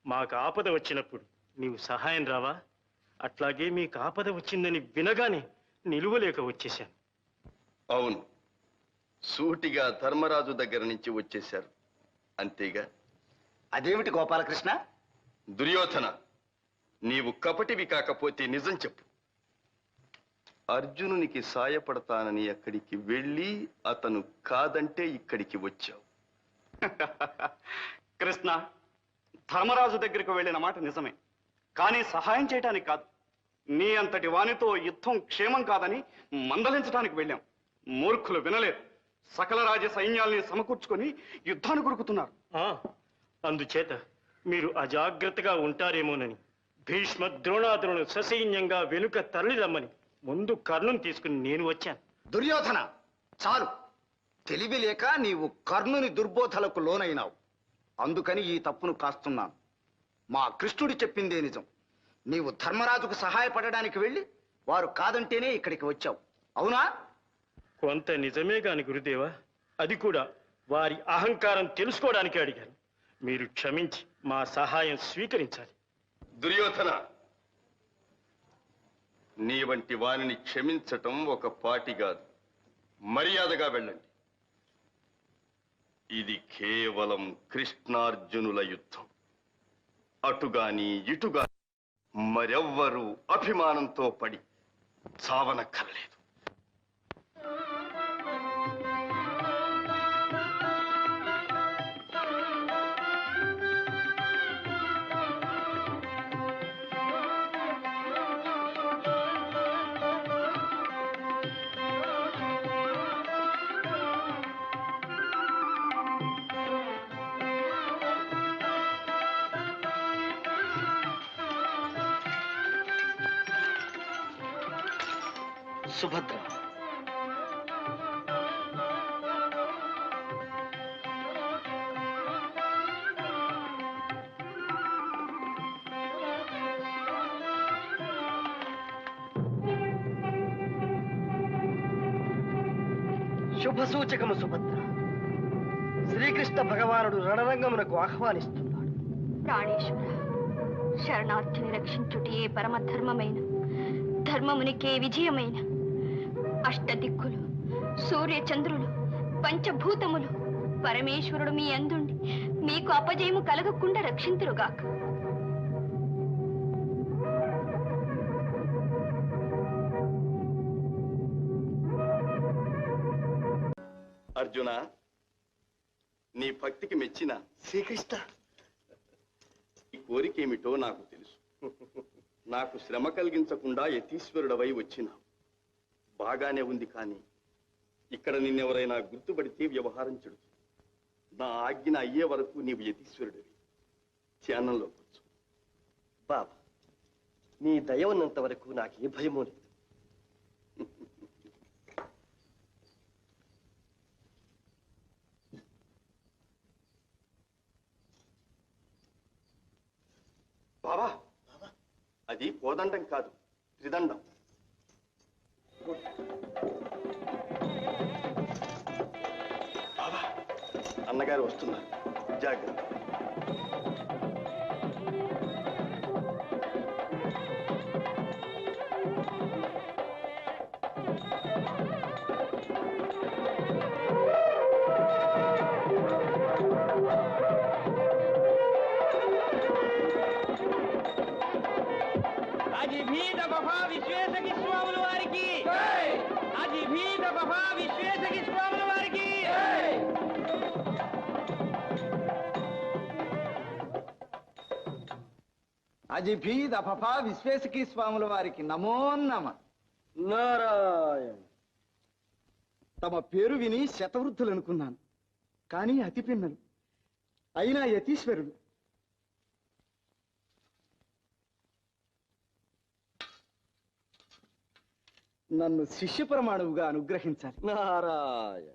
మాకు ఆపద వచ్చినప్పుడు నీవు సహాయం రావా? అట్లాగే మీకు ఆపద వచ్చిందని వినగానే నిలువలేక వచ్చేశాను. అవును, సూటిగా ధర్మరాజు దగ్గర నుంచి వచ్చేశారు అంతేగా? అదేమిటి గోపాలకృష్ణ? దుర్యోధన, నీవు కపటివి కాకపోతే నిజం చెప్పు. అర్జునునికి సాయపడతానని అక్కడికి వెళ్ళి అతను కాదంటే ఇక్కడికి వచ్చావు. కృష్ణ, ధర్మరాజు దగ్గరికి వెళ్ళిన మాట నిజమే, కానీ సహాయం చేయటానికి కాదు. నీ అంతటి వానితో యుద్ధం క్షేమం కాదని మందలించడానికి వెళ్ళాం. మూర్ఖులు వినలేదు. సకల రాజ్య సైన్యాల్ని సమకూర్చుకొని యుద్ధాన్ని కొరుకుతున్నారు. అందుచేత మీరు అజాగ్రత్తగా ఉంటారేమోనని భీష్మ ద్రోణాదులను ససైన్యంగా వెనుక తరలిరమ్మని ముందు కర్ణుని తీసుకుని నేను వచ్చాను. దుర్యోధన, చాలు. తెలివి లేక నీవు కర్ణుని దుర్బోధలకు లోనైనావు. అందుకని ఈ తప్పును కాస్తున్నాను. మా కృష్ణుడు చెప్పిందే నిజం. నీవు ధర్మరాజుకు సహాయపడడానికి వెళ్ళి వారు కాదంటేనే ఇక్కడికి వచ్చావు, అవునా? కొంత నిజమే కాని గురుదేవా, అది కూడా వారి అహంకారం తెలుసుకోవడానికి అడిగాను. మీరు క్షమించి మా సహాయం స్వీకరించాలి. దుర్యోధన, నీ వంటి వానిని క్షమించటం ఒక పాటి కాదు. మర్యాదగా వెళ్ళండి. ఇది కేవలం కృష్ణార్జునుల యుద్ధం. అటుగాని ఇటుగాని మరెవ్వరూ అభిమానంతో పడి చావనక్కర్లేదు. సుభద్ర, శుభ సూచకము సుభద్ర. శ్రీకృష్ణ భగవానుడు రణరంగమునకు ఆహ్వానిస్తున్నాడు. ప్రాణేశ్వర, శరణార్థిని రక్షించుటయే పరమధర్మమైన, ధర్మమునికే విజయమైన. అష్టదిక్కులు, సూర్యచంద్రులు, పంచభూతములు పరమేశ్వరుడు మీ అందుండి మీకు అపజయము కలగకుండా రక్షింతురుగాక. అర్జున, నీ భక్తికి మెచ్చిన శ్రీకృష్ణ, ఈ కోరికేమిటో నాకు తెలుసు. నాకు శ్రమ కలిగించకుండా యతీశ్వరుడవై వచ్చినావు. బాగానే ఉంది, కానీ ఇక్కడ నిన్నెవరైనా గుర్తుపడితే వ్యవహారం చెడుతుంది. నా ఆజ్ఞ అయ్యే వరకు నీవు యతీశ్వరుడివి. ధ్యానంలో కూర్చో. బాబా, నీ దయ ఉన్నంత వరకు నాకు ఏ భయమూ లేదు. బాబా, అది కోదండం కాదు, త్రిదండం. బాబా, అన్నగారు వస్తున్నారు, జాగ్రత్త. అజిభీత బఫా విశ్వేశకి స్వాముల వారికి, అజిభీత బఫా విశ్వేశకి స్వాముల వారికి. అజిభీద్ అఫఫా విశ్వేశకీ స్వాముల వారికి నమో నమ. నారాయణ. తమ పేరు విని శతవృద్ధులు అనుకున్నాను, కానీ అతి పిన్నలు అయినా యతీశ్వరుడు. నన్ను శిష్య ప్రమాణువుగా అనుగ్రహించాలి. నారాయణ.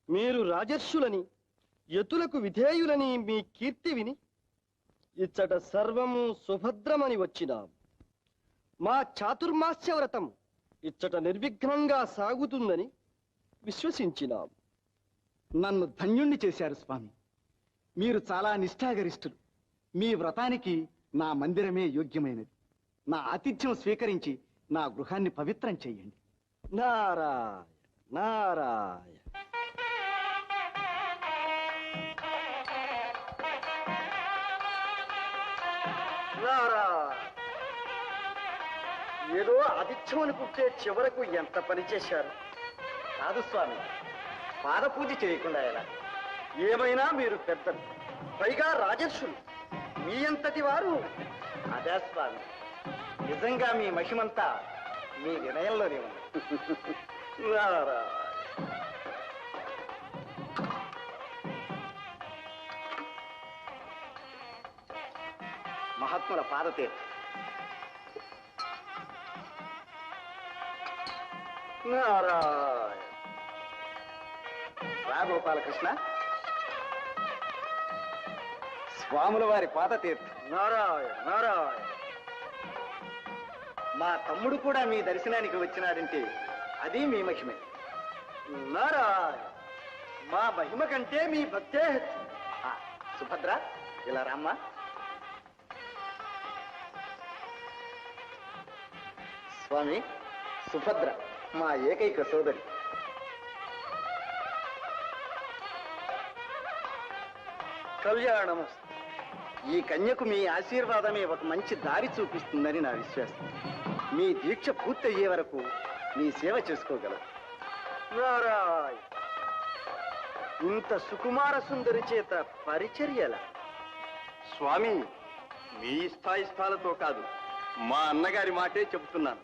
మీరు రాజర్షులని, యతులకు విధేయులని మీ కీర్తి విని ఇచ్చట సర్వము సుభద్రమని వచ్చినాం. మా చాతుర్మాస్య వ్రతం ఇచ్చట నిర్విఘ్నంగా సాగుతుందని విశ్వసించినాం. నన్ను ధన్యుణ్ణి చేశారు స్వామి. మీరు చాలా నిష్ఠాగరిష్ఠులు. మీ వ్రతానికి నా మందిరమే యోగ్యమైనది. నా ఆతిథ్యం స్వీకరించి నా గృహాన్ని పవిత్రం చెయ్యండి. నారాయణ నారాయణ. ఏదో ఆతిథ్యం అనుకుంటే చివరకు ఎంత పని చేశారు. కాదు స్వామి, పాదపూజ చేయకుండా ఎలా? ఏమైనా మీరు పెద్దలు, పైగా రాజర్షులు, మీ అంతటి వారు. అదే స్వామి, నిజంగా మీ మహిమంతా మీ వినయంలోనే ఉంది. నారాయణ. మహాత్ముల పాదతీర్థం. నారాయణ. రా గోపాలకృష్ణ, స్వాముల వారి పాదతీర్థం. నారాయణ నారాయణ. మా తమ్ముడు కూడా మీ దర్శనానికి వచ్చినాడంటే అది మీ మహిమే. నారాయణ. మా మహిమ కంటే మీ భక్తే హెచ్చు. ఆ, సుభద్ర, ఇలా రామ్మా. స్వామి, సుభద్ర మా ఏకైక సోదరి. కళ్యాణము. ఈ కన్యకు మీ ఆశీర్వాదమే ఒక మంచి దారి చూపిస్తుందని నా విశ్వాసం. మీ దీక్ష పూర్తయ్యే వరకు మీ సేవ చేసుకోగలరు. నారాయణ. ఇంత సుకుమార సుందరి చేత పరిచర్యల. స్వామి, మీ ఇష్టాయిష్టాలతో కాదు, మా అన్నగారి మాటే చెబుతున్నాను.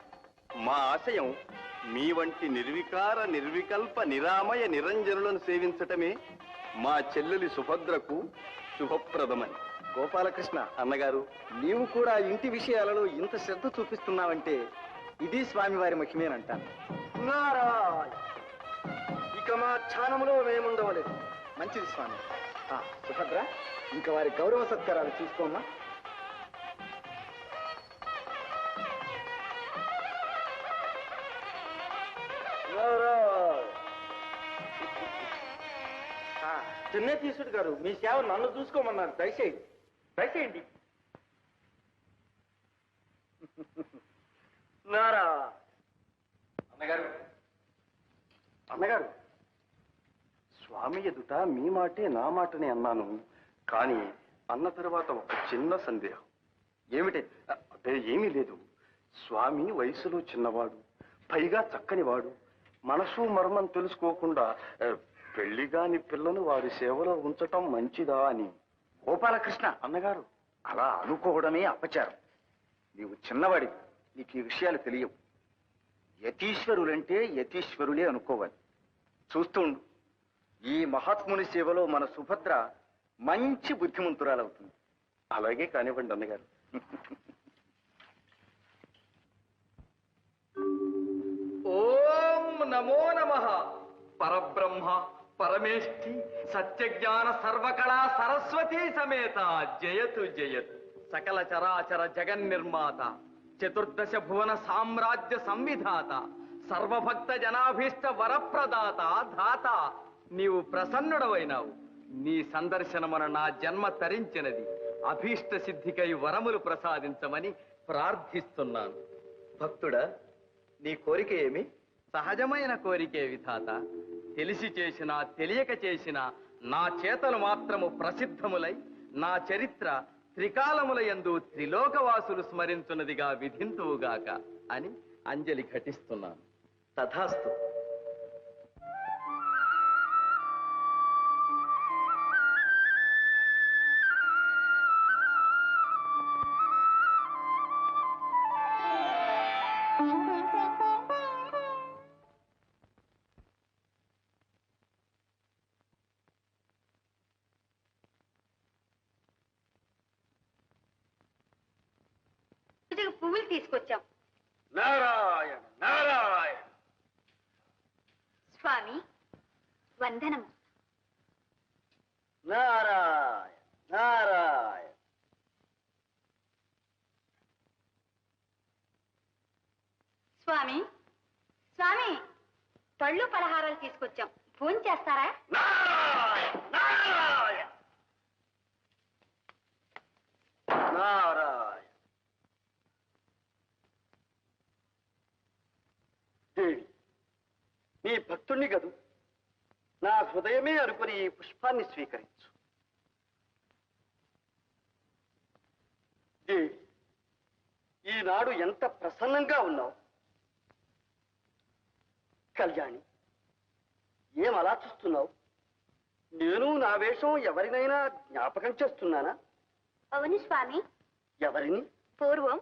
మా ఆశయం మీ వంటి నిర్వికార నిర్వికల్ప నిరామయ నిరంజనులను సేవించటమే మా చెల్లెలి సుభద్రకు శుభప్రదమని. గోపాలకృష్ణ అన్నగారు, నీవు కూడా ఇంటి విషయాలలో ఇంత శ్రద్ధ చూపిస్తున్నావంటే ఇది స్వామివారి మహిమేనంటాను. నారాయణ. ఇక మా ధ్యానములో మేముండవలేదు. మంచిది స్వామి. ఆ, సుభద్ర, ఇంకా వారి గౌరవ సత్కారాలు చూసుకోమ్మా. చిన్నతీసుడు గారు, మీ సేవ నన్ను చూసుకోమన్నారు. దయచేయండి దయచేయండి. నారా. అన్నగారు, అన్నగారు, స్వామి ఎదుట మీ మాటే నా మాటనే అన్నాను. కానీ అన్న తర్వాత ఒక చిన్న సందేహం. ఏమిటి? అదే ఏమీ లేదు. స్వామి వయసులో చిన్నవాడు, పైగా చక్కనివాడు. మనసు మర్మం తెలుసుకోకుండా పెళ్లిగాని పిల్లను వారి సేవలో ఉంచటం మంచిదా అని. గోపాలకృష్ణ, అన్నగారు, అలా అనుకోవడమే అపచారం. నీవు చిన్నవాడివి, నీకు ఈ విషయాలు తెలియవు. యతీశ్వరులంటే యతీశ్వరులే అనుకోవాలి. చూస్తుండు, ఈ మహాత్ముని సేవలో మన సుభద్ర మంచి బుద్ధిమంతురాలవుతుంది. అలాగే కానివ్వండి అన్నగారు. ఓం నమో నమః. పరబ్రహ్మ పరమేష్ఠి సత్యజ్ఞాన సర్వకళా సరస్వతీ సమేత జయతు జయతు. సకల చరాచర జగన్నిర్మాత, చతుర్దశ భువన సామ్రాజ్య సంవిధాత, సర్వభక్త జనాభీష్ట వరప్రదాత ధాత, నీవు ప్రసన్నుడవైనావు. నీ సందర్శనమున నా జన్మ తరించినది. అభీష్ట సిద్ధికై వరములు ప్రసాదించమని ప్రార్థిస్తున్నాను. భక్తుడా, నీ కోరిక ఏమి? సహజమైన కోరికే విధాత. తెలిసి చేసినా తెలియక చేసినా నా చేతలు మాత్రము ప్రసిద్ధములై నా చరిత్ర త్రికాలముల యందు త్రిలోకవాసులు స్మరించున్నదిగా విధింతువుగాక అని అంజలి ఘటిస్తున్నాను. తథాస్తు. పువ్వులు తీసుకొచ్చాం. నారాయణ నారాయణ. స్వామి వందనం. నారాయణ నారాయణ. స్వామి స్వామి పళ్ళు పలహారాలు తీసుకొచ్చాం. ఫోన్ చేస్తారా? నారాయణ నారాయణ. నారాయణ. నీ భక్తుణ్ణి గదు నా హృదయమే అనుకుని ఈ పుష్పాన్ని స్వీకరించు. దేవి, ఈనాడు ఎంత ప్రసన్నంగా ఉన్నావు. కళ్యాణి, ఏం అలా చూస్తున్నావు? నేను నా వేషం ఎవరినైనా జ్ఞాపకం చేస్తున్నానా? అవును స్వామి. ఎవరిని? పూర్వం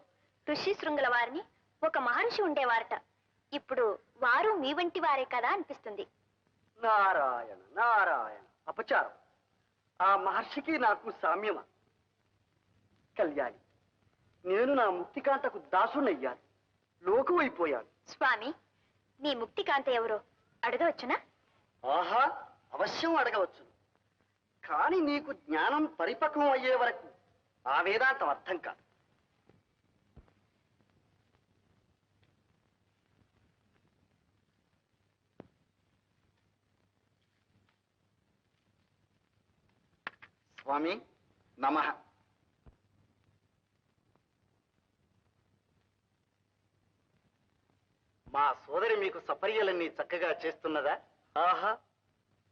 ఋషి శృంగుల వారిని ఒక మహర్షి ఉండేవారట. ఇప్పుడు వారు మీ వంటి వారే కదా అనిపిస్తుంది. నారాయణ నారాయణ, అపచారం. ఆ మహర్షికి నాకు సామ్యమా? కళ్యాణి, నేను నా ముక్తికాంతకు దాసునయ్యాను, లోకువైపోయాను. స్వామి, నీ ముక్తికాంత ఎవరో అడగవచ్చునా? ఆహా, అవశ్యం అడగవచ్చు. కానీ నీకు జ్ఞానం పరిపక్వం అయ్యే వరకు ఆ వేదాంతం అర్థం కాదు. స్వామి నమః. మా సోదరి మీకు సపర్యలన్నీ చక్కగా చేస్తున్నదా? ఆహా,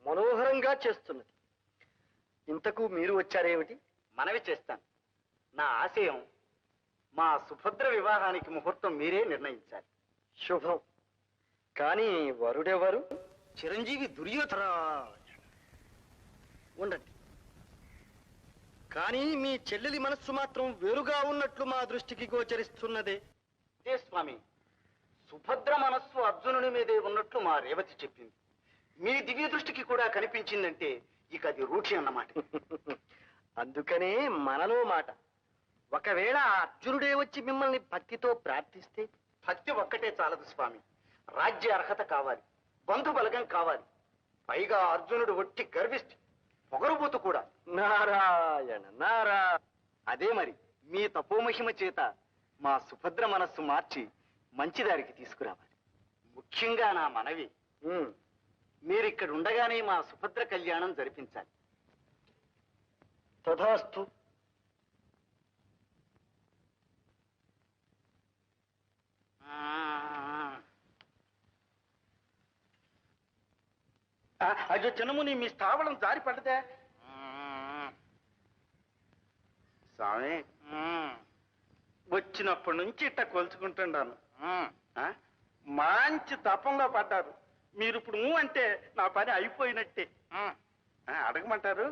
మనోహరంగా చేస్తున్నది. ఇంతకు మీరు వచ్చారేమిటి? మనవి చేస్తాను. నా ఆశయం మా సుభద్ర వివాహానికి ముహూర్తం మీరే నిర్ణయించాలి. శుభం. కానీ వరుడెవరు? చిరంజీవి దుర్యోధన. ఉండండి. కానీ మీ చెల్లెలి మనస్సు మాత్రం వేరుగా ఉన్నట్లు మా దృష్టికి గోచరిస్తున్నదే. స్వామి, సుభద్ర మనస్సు అర్జునుని మీదే ఉన్నట్లు మా రేవతి చెప్పింది. మీ దివ్య దృష్టికి కూడా కనిపించిందంటే ఇక అది రూఢి అన్నమాట. అందుకనే మనలో మాట. ఒకవేళ ఆ అర్జునుడే వచ్చి మిమ్మల్ని భక్తితో ప్రార్థిస్తే? భక్తి ఒక్కటే చాలదు స్వామి, రాజ్య అర్హత కావాలి, బంధు బలగం కావాలి. పైగా అర్జునుడు ఒట్టి గర్విష్టి, పొగరుబోతు కూడా. నారాయణ నారాయణ. అదే మరి, మీ తపోమహిమ చేత మా సుభద్ర మనస్సు మార్చి మంచిదారికి తీసుకురావాలి. ముఖ్యంగా నా మనవి, మీరిక్కడ ఉండగానే మా సుభద్ర కళ్యాణం జరిపించాలి. తథాస్తు. అయ్యో చిన్నముని, మీ స్థావరం జారి పడ్డదే. స్వామి, వచ్చినప్పటి నుంచి ఇట్ట కొలుచుకుంటున్నాను. మంచి తపంలో పడ్డారు మీరు. ఇప్పుడు అంటే నా పని అయిపోయినట్టే. అడగమంటారు?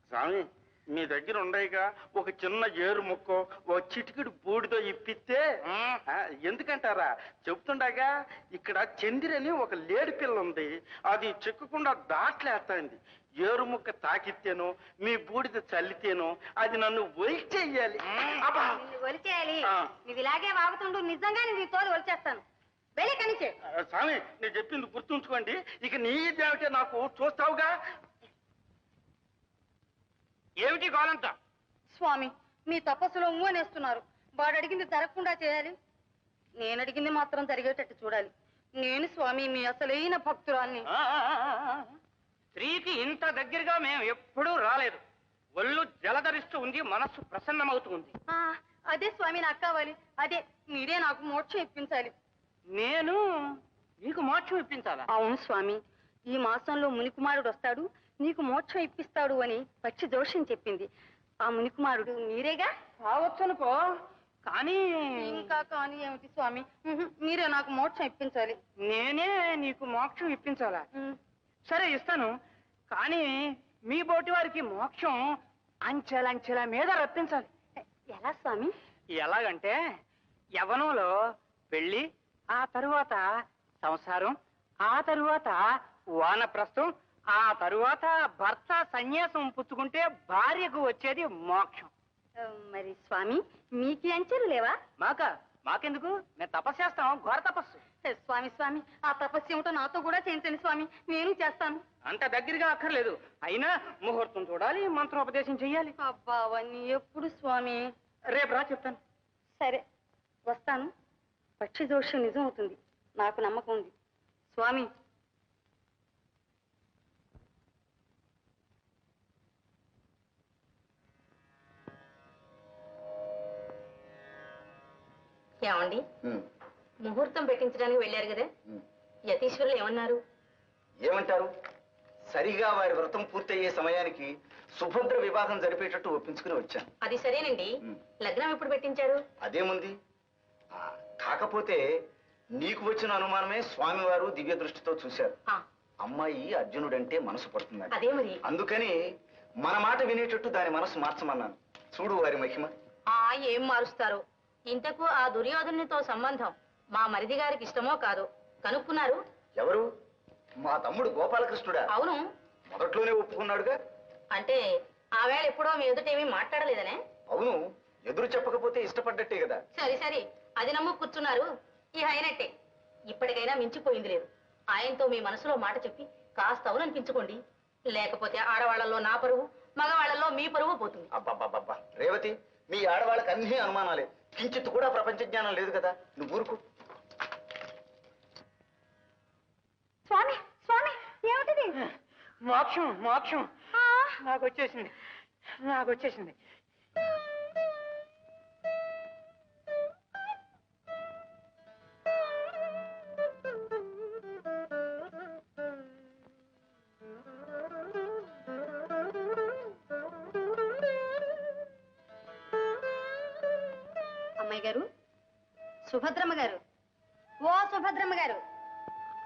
స్వామి, మీ దగ్గర ఉండయిగా ఒక చిన్న ఏరు ముక్కో ఒక చిటికిడి బూడితో ఇప్పిస్తే. ఎందుకంటారా? చెప్తుండగా ఇక్కడ చందిరని ఒక లేడి పిల్ల ఉంది, అది చెక్కకుండా దాట్లేస్తాంది. ఏరు ముక్క తాకితేనో మీ బూడిద చల్లితేనో అది నన్ను ఒలిచేయాలి. ఒలిచేయాలి? నువ్వు ఇలాగే వాగుతుండు, నిజంగానే నీ తోలు ఒలిచేస్తాను. వెళ్ళే కనిచే. స్వామి, నేను చెప్పింది గుర్తుంచుకోండి. ఇక నీ దేవటే నాకు చూస్తావుగా. ఏమిటి కావాలంట? స్వామి, మీ తపస్సులో అనేస్తున్నారు. వాడు అడిగింది జరగకుండా చేయాలి, నేను అడిగింది మాత్రం జరిగేటట్టు చూడాలి. నేను స్వామి మీ అసలైన భక్తురాల్ని. స్త్రీకి ఇంత దగ్గరగా మేము ఎప్పుడూ రాలేదు. ఒళ్ళు జలధరిస్తూ ఉంది, మనస్సు ప్రసన్నమవుతుంది. అదే స్వామి నాకు కావాలి. అదే మీరే నాకు మోక్షం ఇప్పించాలి. నేను నీకు మోక్షం ఇప్పించాలా? అవును స్వామి, ఈ మాసంలో మునికుమారుడు వస్తాడు, నీకు మోక్షం ఇప్పిస్తాడు అని పచ్చి దోషం చెప్పింది. ఆ మునికుమారుడు మీరేగా? కావచ్చనుకో, కానీ ఇంకా కానీ ఏమిటి స్వామి, మీరే నాకు మోక్షం ఇప్పించాలి. నేనే నీకు మోక్షం ఇప్పించాలా? సరే, ఇస్తాను. కానీ మీ బోటి వారికి మోక్షం అంచెలంచెల మీద రప్పించాలి. ఎలా స్వామి? ఎలాగంటే యవ్వనంలో పెళ్లి, ఆ తరువాత సంసారం, ఆ తరువాత వానప్రస్థం, ఆ తరువాత భర్త సన్యాసం పుచ్చుకుంటే భార్యకు వచ్చేది మోక్షం. మరి స్వామి, మీకు అంచెలు లేవా? మాకెందుకు? మేము తపస్సు చేస్తాం, ఘోర తపస్సు. స్వామి స్వామి, ఆ తపస్సు ఏమిటో నాతో కూడా చేయించండి స్వామి, నేను చేస్తాను. అంత దగ్గరగా అక్కర్లేదు, అయినా ముహూర్తం చూడాలి, మంత్రోపదేశం చెయ్యాలి. అబ్బా, అవన్నీ ఎప్పుడు స్వామి? రేపు రా, చెప్తాను. సరే, వస్తాను. పక్షి దోషం నిజం అవుతుంది, నాకు నమ్మకం ఉంది. స్వామి, ఏమండి, ముహూర్తం పెట్టించడానికి వెళ్ళారు కదా, యతీశ్వరులు ఏమన్నారు? ఏమంటారు? సరిగా వారి వ్రతం పూర్తయ్యే సమయానికి సుభద్ర వివాహం జరిపేటట్టు ఒప్పించుకుని వచ్చాను. అది సరేనండి. లగ్నం ఎప్పుడు పెట్టించారు? అదేముంది, కాకపోతే నీకు వచ్చిన అనుమానమే స్వామివారు దివ్య దృష్టితో చూశారు. అమ్మాయి అర్జునుడంటే మనసు పడుతున్నాడు. అదే మరి. అందుకని మన మాట వినేటట్టు దాని మనసు మార్చమన్నాను. చూడు వారి మహిమ. ఏం మారుస్తారు? ఇంతకు ఆ దుర్యోధనునితో సంబంధం మా మరిది గారికి ఇష్టమో కాదో కనుక్కున్నారు? ఎవరు? మా తమ్ముడు గోపాలకృష్ణుడా? అవును. మొదట్లోనే ఒప్పుకున్నాడుగా. అంటే ఆ వేళ ఎప్పుడో మీ ఎదుటేమీ మాట్లాడలేదనే? అవును, ఎదురు చెప్పకపోతే ఇష్టపడ్డట్టే కదా. సరే సరే, అది నమ్ము కూర్చున్నారు. ఈ అయినట్టే. ఇప్పటికైనా మించిపోయింది లేదు. ఆయనతో మీ మనసులో మాట చెప్పి కాస్త అవుననిపించుకోండి. లేకపోతే ఆడవాళ్లలో నా పరువు, మగవాళ్లలో మీ పరువు పోతుంది. అబ్బబ్బబ్బబ్బా రేవతి, మీ ఆడవాళ్ళకి అన్ని అనుమానాలే, కించిత్ కూడా ప్రపంచ జ్ఞానం లేదు కదా. నువ్వు ఊరుకు. స్వామి స్వామి, ఏమిటిది? మోక్షం మోక్షం నాకు వచ్చేసింది. అమ్మాయి గారు, సుభద్రమ్మ గారు, ఓ సుభద్రమ్మ గారు.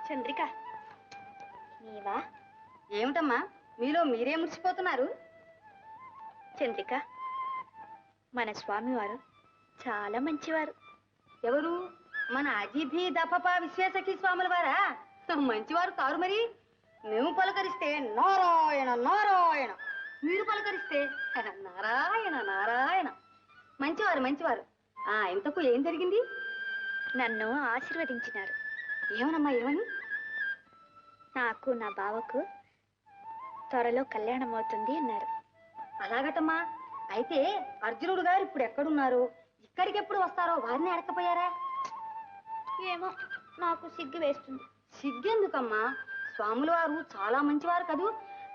చంద్రిక, నీవా? ఏమిటమ్మా మీలో మీరే మురిసిపోతున్నారు? చంద్రిక, మన స్వామివారు చాలా మంచివారు. ఎవరు? మన అజిభి దపప విశ్వేశకి స్వాముల వారా? మంచివారు కారు మరి. మేము పలకరిస్తే నారాయణ నారాయణ, మీరు పలకరిస్తే నారాయణ నారాయణ. మంచివారు మంచివారు. ఇంతకు ఏం జరిగింది? నన్ను ఆశీర్వదించినారు. ఏమనమ్మా ఏమని? నాకు నా బావకు త్వరలో కళ్యాణం అవుతుంది అన్నారు. అలాగటమ్మా. అయితే అర్జునుడు గారు ఇప్పుడు ఎక్కడున్నారు, ఇక్కడికి ఎప్పుడు వస్తారో వారిని అడకపోయారా? ఏమో, నాకు సిగ్గు వేస్తుంది. సిగ్గెందుకమ్మా? స్వాముల వారు చాలా మంచివారు కదూ.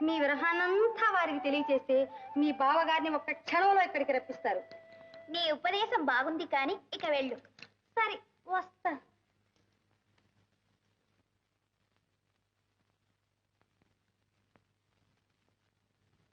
మీ విరహాన్నంతా వారికి తెలియచేస్తే మీ బావగారిని ఒక్క క్షణంలో ఇక్కడికి రప్పిస్తారు. నీ ఉపదేశం బాగుంది కానీ ఇక వెళ్ళు. సరే,